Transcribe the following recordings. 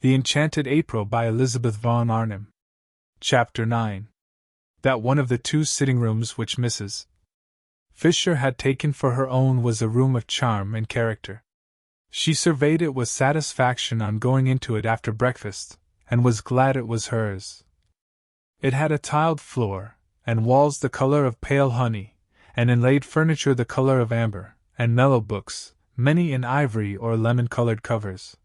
The Enchanted April by Elizabeth von Arnim. Chapter 9. That one of the two sitting rooms which Mrs. Fisher had taken for her own was a room of charm and character. She surveyed it with satisfaction on going into it after breakfast, and was glad it was hers. It had a tiled floor, and walls the color of pale honey, and inlaid furniture the color of amber, and mellow books, many in ivory or lemon-colored covers.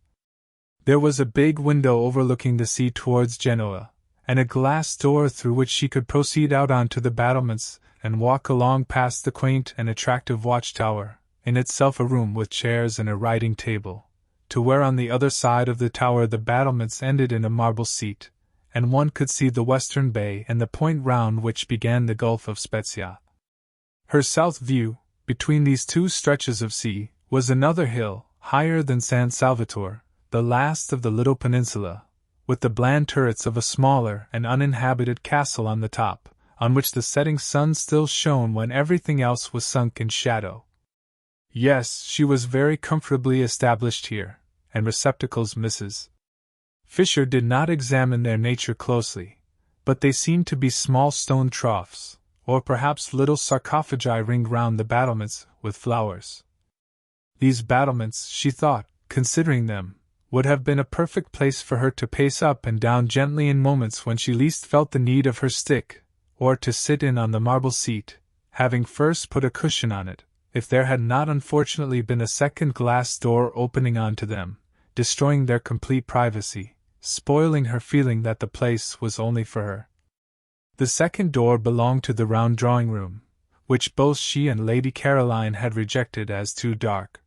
There was a big window overlooking the sea towards Genoa, and a glass door through which she could proceed out onto the battlements and walk along past the quaint and attractive watchtower, in itself a room with chairs and a writing table, to where on the other side of the tower the battlements ended in a marble seat, and one could see the western bay and the point round which began the Gulf of Spezia. Her south view, between these two stretches of sea, was another hill, higher than San Salvatore, the last of the little peninsula, with the bland turrets of a smaller and uninhabited castle on the top, on which the setting sun still shone when everything else was sunk in shadow. Yes, she was very comfortably established here, and receptacles Mrs. Fisher did not examine their nature closely, but they seemed to be small stone troughs, or perhaps little sarcophagi ringed round the battlements with flowers. These battlements, she thought, considering them, would have been a perfect place for her to pace up and down gently in moments when she least felt the need of her stick, or to sit in on the marble seat, having first put a cushion on it, if there had not unfortunately been a second glass door opening onto them, destroying their complete privacy, spoiling her feeling that the place was only for her. The second door belonged to the round drawing-room, which both she and Lady Caroline had rejected as too dark.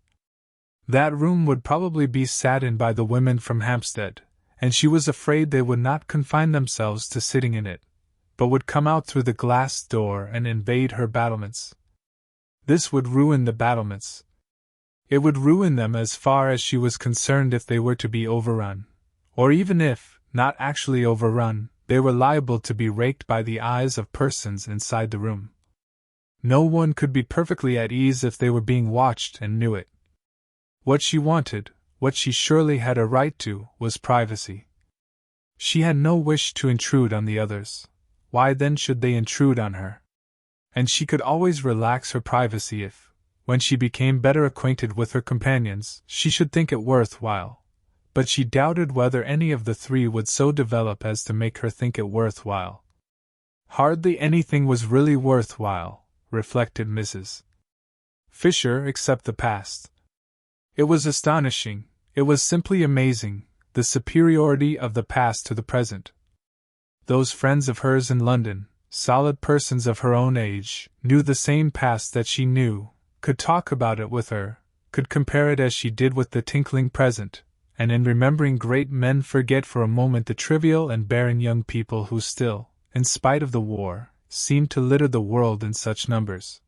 That room would probably be sat in by the women from Hampstead, and she was afraid they would not confine themselves to sitting in it, but would come out through the glass door and invade her battlements. This would ruin the battlements. It would ruin them as far as she was concerned if they were to be overrun, or even if, not actually overrun, they were liable to be raked by the eyes of persons inside the room. No one could be perfectly at ease if they were being watched and knew it. What she wanted, what she surely had a right to, was privacy. She had no wish to intrude on the others. Why then should they intrude on her? And she could always relax her privacy if, when she became better acquainted with her companions, she should think it worth while. But she doubted whether any of the three would so develop as to make her think it worth while. Hardly anything was really worth while, reflected Mrs. Fisher, except the past. It was astonishing, it was simply amazing, the superiority of the past to the present. Those friends of hers in London, solid persons of her own age, knew the same past that she knew, could talk about it with her, could compare it as she did with the tinkling present, and in remembering great men forget for a moment the trivial and barren young people who still, in spite of the war, seemed to litter the world in such numbers.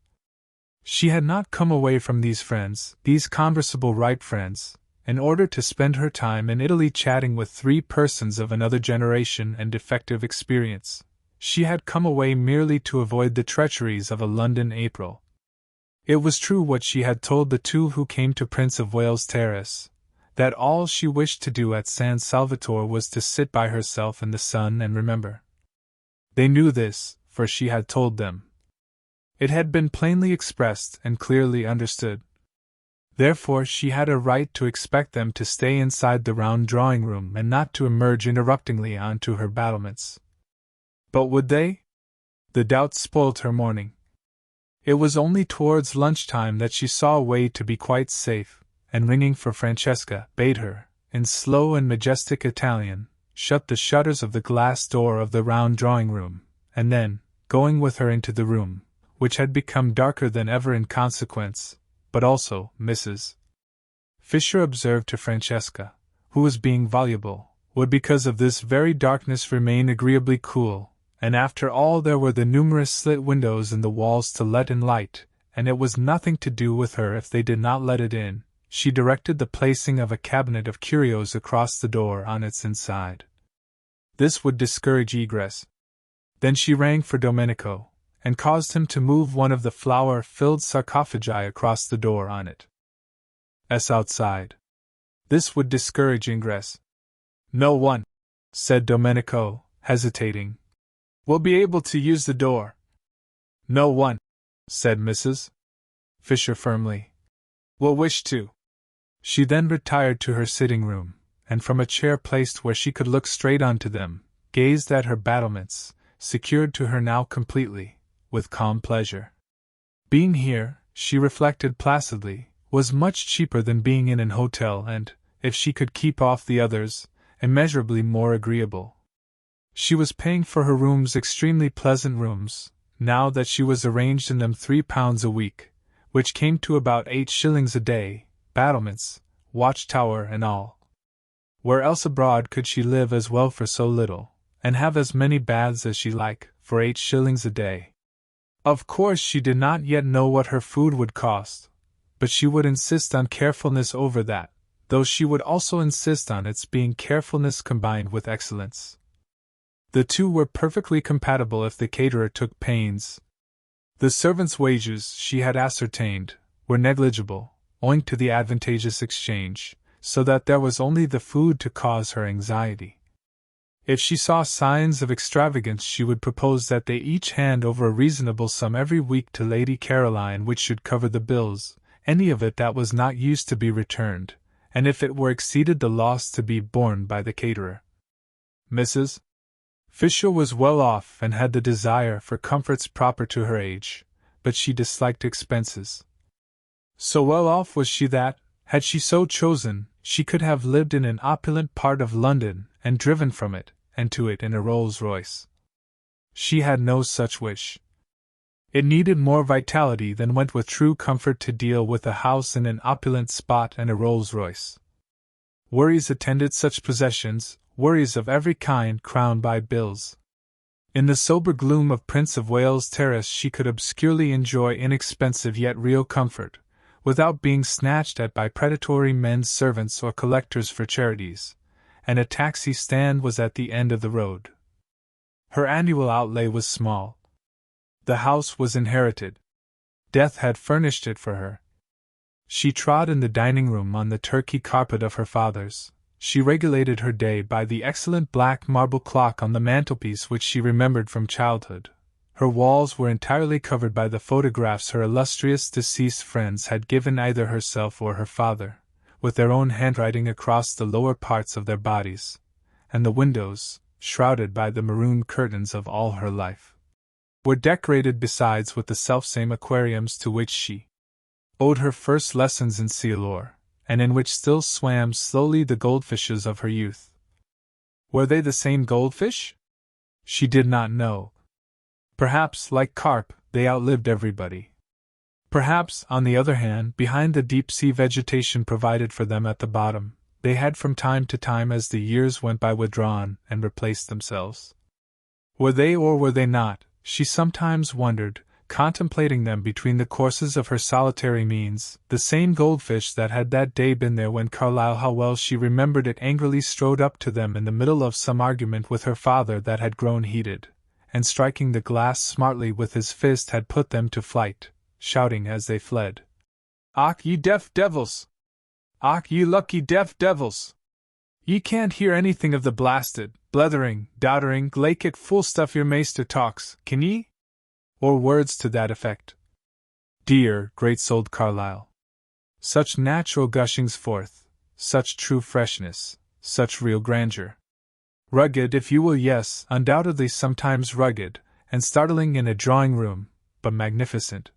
She had not come away from these friends, these conversable right friends, in order to spend her time in Italy chatting with three persons of another generation and defective experience. She had come away merely to avoid the treacheries of a London April. It was true what she had told the two who came to Prince of Wales Terrace, that all she wished to do at San Salvatore was to sit by herself in the sun and remember. They knew this, for she had told them. It had been plainly expressed and clearly understood. Therefore she had a right to expect them to stay inside the round drawing-room and not to emerge interruptingly onto her battlements. But would they? The doubt spoilt her morning. It was only towards lunchtime that she saw a way to be quite safe, and ringing for Francesca, bade her, in slow and majestic Italian, shut the shutters of the glass door of the round drawing-room, and then, going with her into the room, which had become darker than ever in consequence, but also, Mrs. Fisher observed to Francesca, who was being voluble, would because of this very darkness remain agreeably cool, and after all there were the numerous slit windows in the walls to let in light, and it was nothing to do with her if they did not let it in. She directed the placing of a cabinet of curios across the door on its inside. This would discourage egress. Then she rang for Domenico, and caused him to move one of the flower-filled sarcophagi across the door on it. Outside. This would discourage ingress. No one, said Domenico, hesitating, will be able to use the door. No one, said Mrs. Fisher firmly, will wish to. She then retired to her sitting room, and from a chair placed where she could look straight onto them, gazed at her battlements, secured to her now completely, with calm pleasure. Being here, she reflected placidly, was much cheaper than being in an hotel and, if she could keep off the others, immeasurably more agreeable. She was paying for her rooms extremely pleasant rooms, now that she was arranged in them £3 a week, which came to about 8 shillings a day, battlements, watchtower and all. Where else abroad could she live as well for so little, and have as many baths as she liked, for 8 shillings a day? Of course she did not yet know what her food would cost, but she would insist on carefulness over that, though she would also insist on its being carefulness combined with excellence. The two were perfectly compatible if the caterer took pains. The servants' wages, she had ascertained, were negligible, owing to the advantageous exchange, so that there was only the food to cause her anxiety. If she saw signs of extravagance, she would propose that they each hand over a reasonable sum every week to Lady Caroline, which should cover the bills, any of it that was not used to be returned, and if it were exceeded the loss to be borne by the caterer. Mrs. Fisher was well off and had the desire for comforts proper to her age, but she disliked expenses. So well off was she that, had she so chosen, she could have lived in an opulent part of London and driven from it and to it in a Rolls-Royce. She had no such wish. It needed more vitality than went with true comfort to deal with a house in an opulent spot and a Rolls-Royce. Worries attended such possessions, worries of every kind crowned by bills. In the sober gloom of Prince of Wales Terrace she could obscurely enjoy inexpensive yet real comfort, without being snatched at by predatory men servants or collectors for charities, and a taxi stand was at the end of the road. Her annual outlay was small. The house was inherited. Death had furnished it for her. She trod in the dining room on the Turkey carpet of her father's. She regulated her day by the excellent black marble clock on the mantelpiece which she remembered from childhood. Her walls were entirely covered by the photographs her illustrious deceased friends had given either herself or her father, with their own handwriting across the lower parts of their bodies, and the windows, shrouded by the maroon curtains of all her life, were decorated besides with the selfsame aquariums to which she owed her first lessons in sea lore, and in which still swam slowly the goldfishes of her youth. Were they the same goldfish? She did not know. Perhaps, like carp, they outlived everybody. Perhaps, on the other hand, behind the deep-sea vegetation provided for them at the bottom, they had from time to time as the years went by withdrawn and replaced themselves. Were they or were they not, she sometimes wondered, contemplating them between the courses of her solitary means, the same goldfish that had that day been there when Carlyle, how well she remembered it, angrily strode up to them in the middle of some argument with her father that had grown heated, and striking the glass smartly with his fist had put them to flight, shouting as they fled, "Och, ye deaf devils! Och, ye lucky deaf devils! Ye can't hear anything of the blasted, blethering, doddering, glaikit fool stuff your maester talks, can ye?" Or words to that effect. Dear, great-souled Carlyle! Such natural gushings forth, such true freshness, such real grandeur. Rugged, if you will, yes, undoubtedly sometimes rugged, and startling in a drawing-room, but magnificent.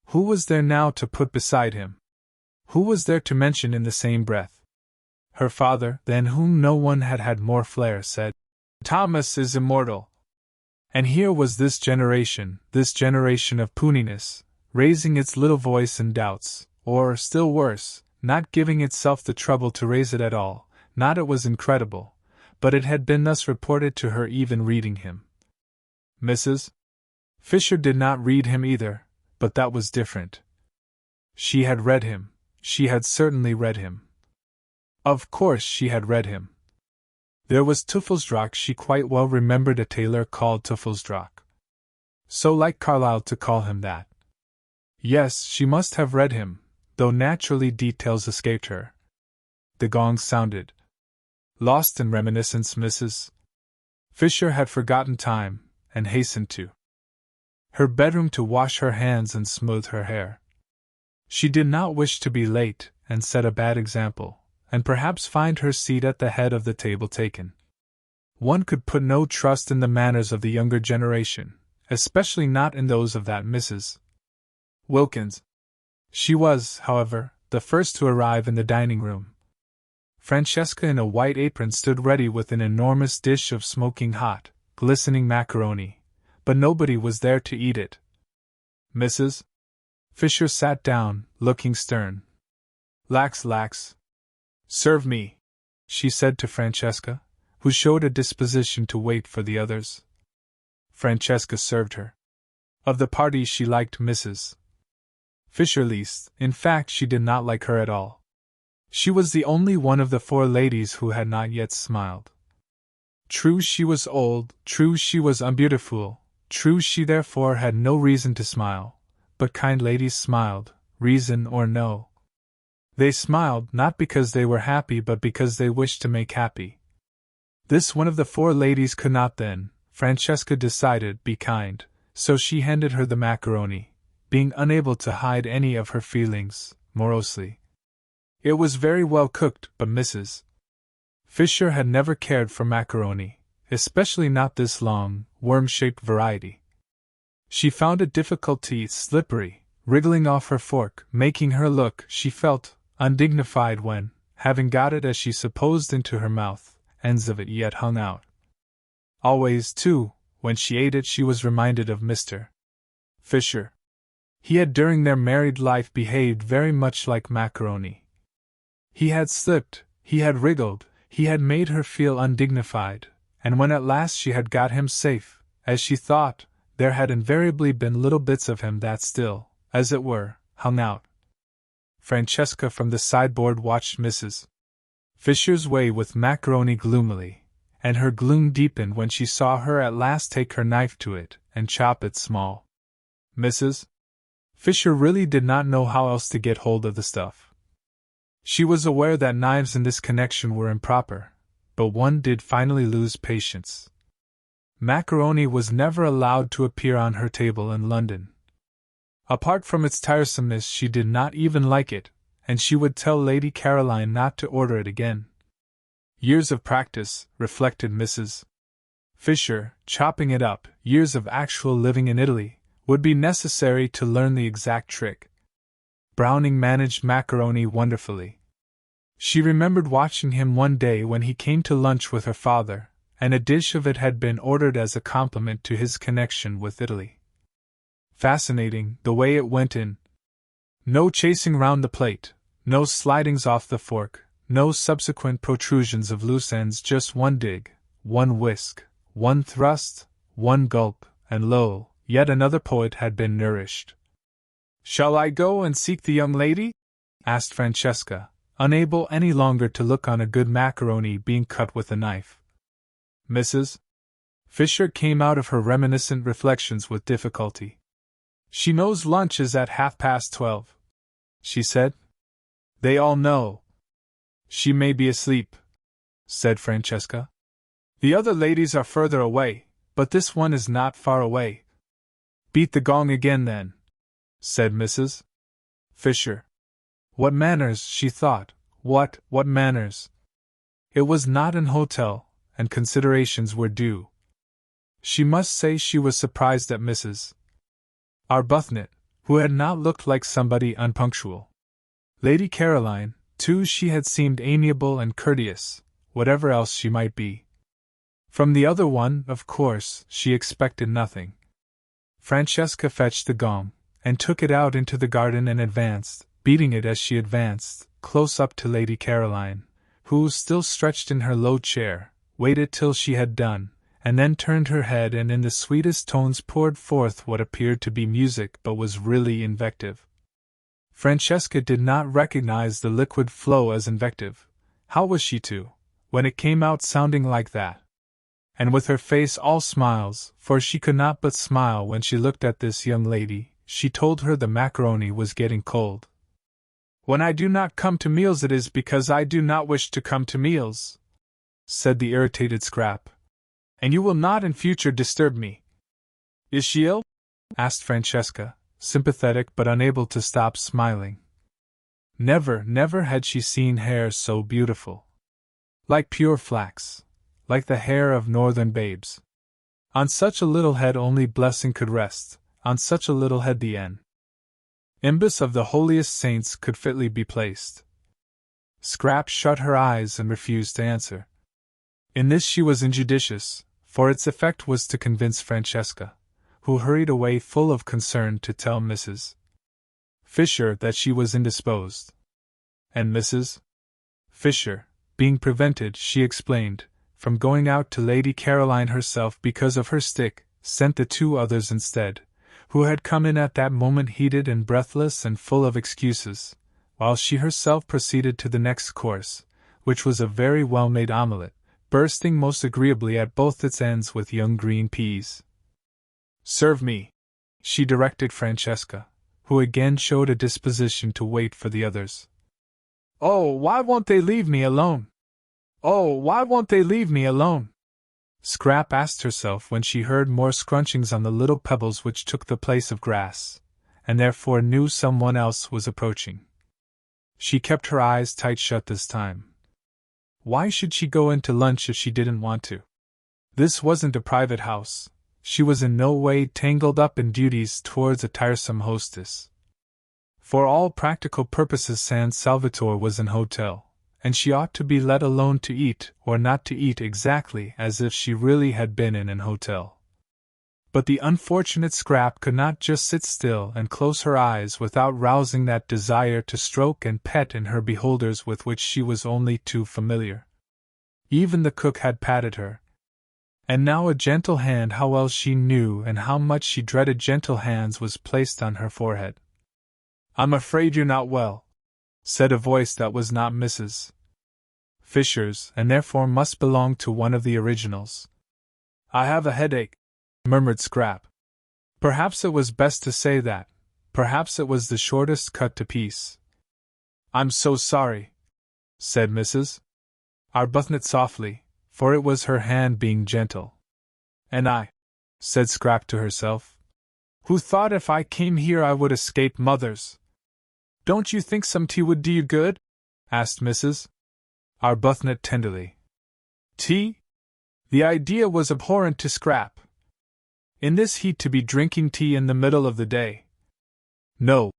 Who was there now to put beside him? Who was there to mention in the same breath? Her father, than whom no one had had more flair, said, "Thomas is immortal." And here was this generation of puniness, raising its little voice in doubts, or, still worse, not giving itself the trouble to raise it at all. Not it was incredible, but it had been thus reported to her even reading him. Mrs. Fisher did not read him either, but that was different. She had read him, she had certainly read him. Of course she had read him. There was Teufelsdrock, she quite well remembered a tailor called Teufelsdrock. So like Carlyle to call him that. Yes, she must have read him, though naturally details escaped her. The gong sounded. Lost in reminiscence, Mrs. Fisher had forgotten time, and hastened to her bedroom to wash her hands and smooth her hair. She did not wish to be late and set a bad example, and perhaps find her seat at the head of the table taken. One could put no trust in the manners of the younger generation, especially not in those of that Mrs. Wilkins. She was, however, the first to arrive in the dining room. Francesca in a white apron stood ready with an enormous dish of smoking hot, glistening macaroni, but nobody was there to eat it. Mrs. Fisher sat down, looking stern. Lax. Serve me, she said to Francesca, who showed a disposition to wait for the others. Francesca served her. Of the party she liked Mrs. Fisher least, in fact she did not like her at all. She was the only one of the four ladies who had not yet smiled. True, she was old, true, she was unbeautiful, true, she therefore had no reason to smile, but kind ladies smiled, reason or no. They smiled not because they were happy but because they wished to make happy. This one of the four ladies could not then, Francesca decided, be kind, so she handed her the macaroni, being unable to hide any of her feelings, morosely. It was very well cooked, but Mrs. Fisher had never cared for macaroni, especially not this long, worm-shaped variety. She found it difficult to eat, slippery, wriggling off her fork, making her look, she felt, undignified when, having got it as she supposed into her mouth, ends of it yet hung out. Always, too, when she ate it she was reminded of Mr. Fisher. He had during their married life behaved very much like macaroni. He had slipped, he had wriggled, he had made her feel undignified, and when at last she had got him safe, as she thought, there had invariably been little bits of him that still, as it were, hung out. Francesca from the sideboard watched Mrs. Fisher's way with macaroni gloomily, and her gloom deepened when she saw her at last take her knife to it and chop it small. Mrs. Fisher really did not know how else to get hold of the stuff. She was aware that knives in this connection were improper, but one did finally lose patience. Macaroni was never allowed to appear on her table in London. Apart from its tiresomeness, she did not even like it, and she would tell Lady Caroline not to order it again. Years of practice, reflected Mrs. Fisher, chopping it up, years of actual living in Italy, would be necessary to learn the exact trick. Browning managed macaroni wonderfully. She remembered watching him one day when he came to lunch with her father, and a dish of it had been ordered as a compliment to his connection with Italy. Fascinating, the way it went in. No chasing round the plate, no slidings off the fork, no subsequent protrusions of loose ends, just one dig, one whisk, one thrust, one gulp, and lo, yet another poet had been nourished. "Shall I go and seek the young lady?" asked Francesca, unable any longer to look on a good macaroni being cut with a knife. Mrs. Fisher came out of her reminiscent reflections with difficulty. "She knows lunch is at 12:30, she said. "They all know." "She may be asleep," said Francesca. "The other ladies are further away, but this one is not far away." "Beat the gong again, then," said Mrs. Fisher. What manners, she thought, what manners? It was not an hotel, and considerations were due. She must say she was surprised at Mrs. Arbuthnot, who had not looked like somebody unpunctual. Lady Caroline, too, she had seemed amiable and courteous, whatever else she might be. From the other one, of course, she expected nothing. Francesca fetched the gong, and took it out into the garden and advanced, beating it as she advanced, close up to Lady Caroline, who, still stretched in her low chair, waited till she had done, and then turned her head and in the sweetest tones poured forth what appeared to be music but was really invective. Francesca did not recognize the liquid flow as invective. How was she to, when it came out sounding like that? And with her face all smiles, for she could not but smile when she looked at this young lady, she told her the macaroni was getting cold. "When I do not come to meals it is because I do not wish to come to meals," said the irritated Scrap. "And you will not in future disturb me." "Is she ill?" asked Francesca, sympathetic but unable to stop smiling. Never had she seen hair so beautiful. Like pure flax, like the hair of northern babes. On such a little head only blessing could rest, on such a little head the nimbus of the holiest saints could fitly be placed. Scrap shut her eyes and refused to answer. In this she was injudicious, for its effect was to convince Francesca, who hurried away full of concern to tell Mrs. Fisher that she was indisposed. And Mrs. Fisher, being prevented, she explained, from going out to Lady Caroline herself because of her stick, sent the two others instead, who had come in at that moment heated and breathless and full of excuses, while she herself proceeded to the next course, which was a very well-made omelette, bursting most agreeably at both its ends with young green peas. "Serve me," she directed Francesca, who again showed a disposition to wait for the others. "Oh, why won't they leave me alone? Oh, why won't they leave me alone?" Scrap asked herself when she heard more scrunchings on the little pebbles which took the place of grass, and therefore knew someone else was approaching. She kept her eyes tight shut this time. Why should she go in to lunch if she didn't want to? This wasn't a private house. She was in no way tangled up in duties towards a tiresome hostess. For all practical purposes San Salvatore was an hotel, and she ought to be let alone to eat or not to eat exactly as if she really had been in an hotel. But the unfortunate Scrap could not just sit still and close her eyes without rousing that desire to stroke and pet in her beholders with which she was only too familiar. Even the cook had patted her. And now a gentle hand, how well she knew and how much she dreaded gentle hands, was placed on her forehead. "I'm afraid you're not well," said a voice that was not Mrs. Fisher's, and therefore must belong to one of the originals. "I have a headache," murmured Scrap. Perhaps it was best to say that. Perhaps it was the shortest cut to peace. "I'm so sorry," said Mrs. Arbuthnot softly, for it was her hand being gentle. "And I," said Scrap to herself, "who thought if I came here I would escape mothers." "Don't you think some tea would do you good?" asked Mrs. Arbuthnot tenderly. Tea? The idea was abhorrent to Scrap. In this heat to be drinking tea in the middle of the day. "No,"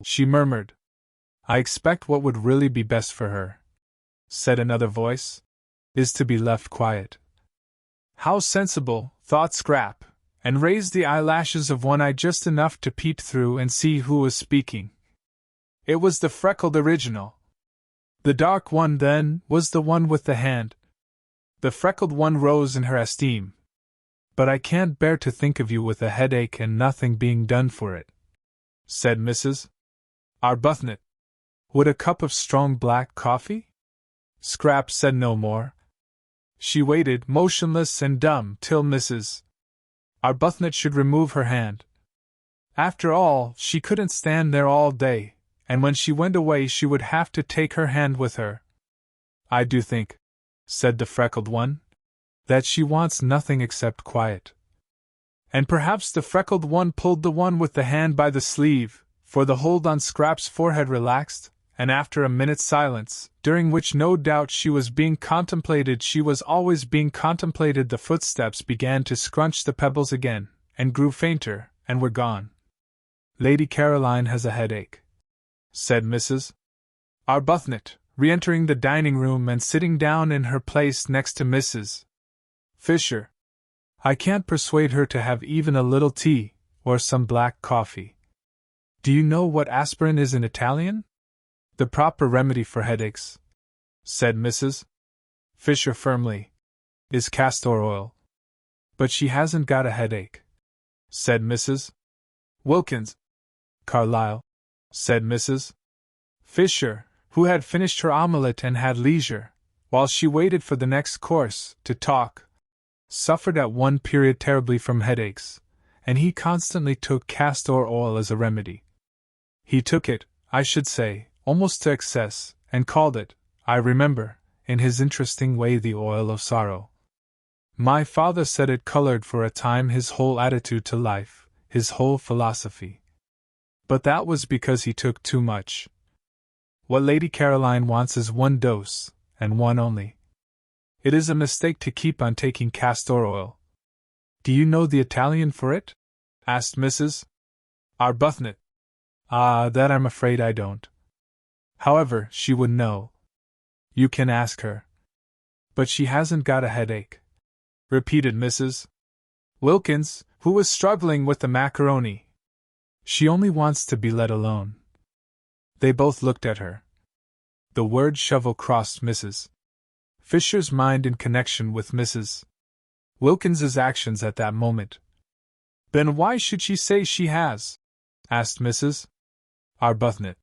she murmured. "I expect what would really be best for her," said another voice, "is to be left quiet." "How sensible," thought Scrap, and raised the eyelashes of one eye just enough to peep through and see who was speaking. It was the freckled original. The dark one, then, was the one with the hand. The freckled one rose in her esteem. "But I can't bear to think of you with a headache and nothing being done for it," said Mrs. Arbuthnot. "Would a cup of strong black coffee?" Scrap said no more. She waited, motionless and dumb, till Mrs. Arbuthnot should remove her hand. After all, she couldn't stand there all day, and when she went away she would have to take her hand with her. "I do think," said the freckled one, "that she wants nothing except quiet." And perhaps the freckled one pulled the one with the hand by the sleeve, for the hold on Scrap's forehead relaxed, and after a minute's silence, during which no doubt she was being contemplated, she was always being contemplated, the footsteps began to scrunch the pebbles again, and grew fainter, and were gone. "Lady Caroline has a headache," said Mrs. Arbuthnot, re-entering the dining room and sitting down in her place next to Mrs. Fisher. "I can't persuade her to have even a little tea, or some black coffee. Do you know what aspirin is in Italian?" "The proper remedy for headaches," said Mrs. Fisher firmly, "is castor oil." "But she hasn't got a headache," said Mrs. Wilkins. "Carlyle," said Mrs. Fisher, who had finished her omelette and had leisure, while she waited for the next course, to talk, suffered at one period terribly from headaches, and he constantly took castor oil as a remedy. He took it, I should say, almost to excess, and called it, I remember, in his interesting way, the oil of sorrow. My father said it colored for a time his whole attitude to life, his whole philosophy. But that was because he took too much. What Lady Caroline wants is one dose, and one only. It is a mistake to keep on taking castor oil. Do you know the Italian for it? Asked Mrs. Arbuthnot. Ah, that I'm afraid I don't. However, she would know. You can ask her. But she hasn't got a headache, repeated Mrs. Wilkins, who was struggling with the macaroni. She only wants to be let alone. They both looked at her. The word shovel crossed Mrs. Fisher's mind in connection with Mrs. Wilkins's actions at that moment. Then why should she say she has? Asked Mrs. Arbuthnot.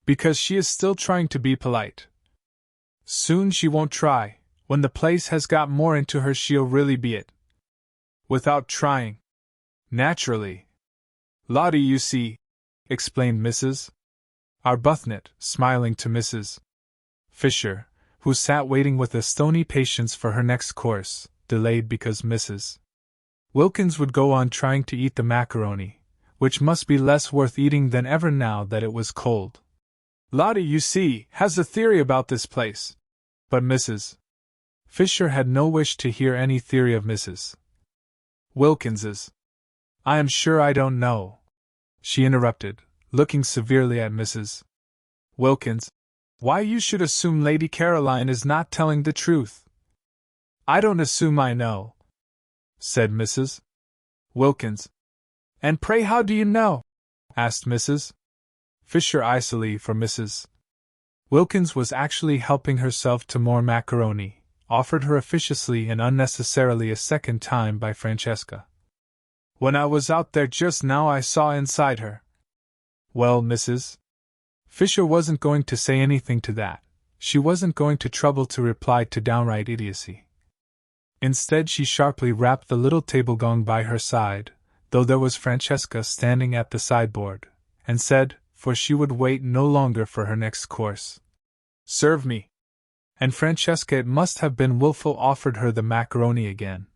Because she is still trying to be polite. Soon she won't try. When the place has got more into her, she'll really be it. Without trying. Naturally. Lottie, you see, explained Mrs. Arbuthnot, smiling to Mrs. Fisher, who sat waiting with a stony patience for her next course, delayed because Mrs. Wilkins would go on trying to eat the macaroni, which must be less worth eating than ever now that it was cold. Lottie, you see, has a theory about this place. But Mrs. Fisher had no wish to hear any theory of Mrs. Wilkins's. I am sure I don't know, she interrupted, looking severely at Mrs. Wilkins. Why you should assume Lady Caroline is not telling the truth. I don't assume, I know, said Mrs. Wilkins. And pray how do you know? Asked Mrs. Fisher icily, for Mrs. Wilkins was actually helping herself to more macaroni, offered her officiously and unnecessarily a second time by Francesca. When I was out there just now I saw inside her. Well, Mrs. Fisher wasn't going to say anything to that. She wasn't going to trouble to reply to downright idiocy. Instead, she sharply rapped the little table gong by her side, though there was Francesca standing at the sideboard, and said, for she would wait no longer for her next course, "Serve me." And Francesca, it must have been wilful, offered her the macaroni again.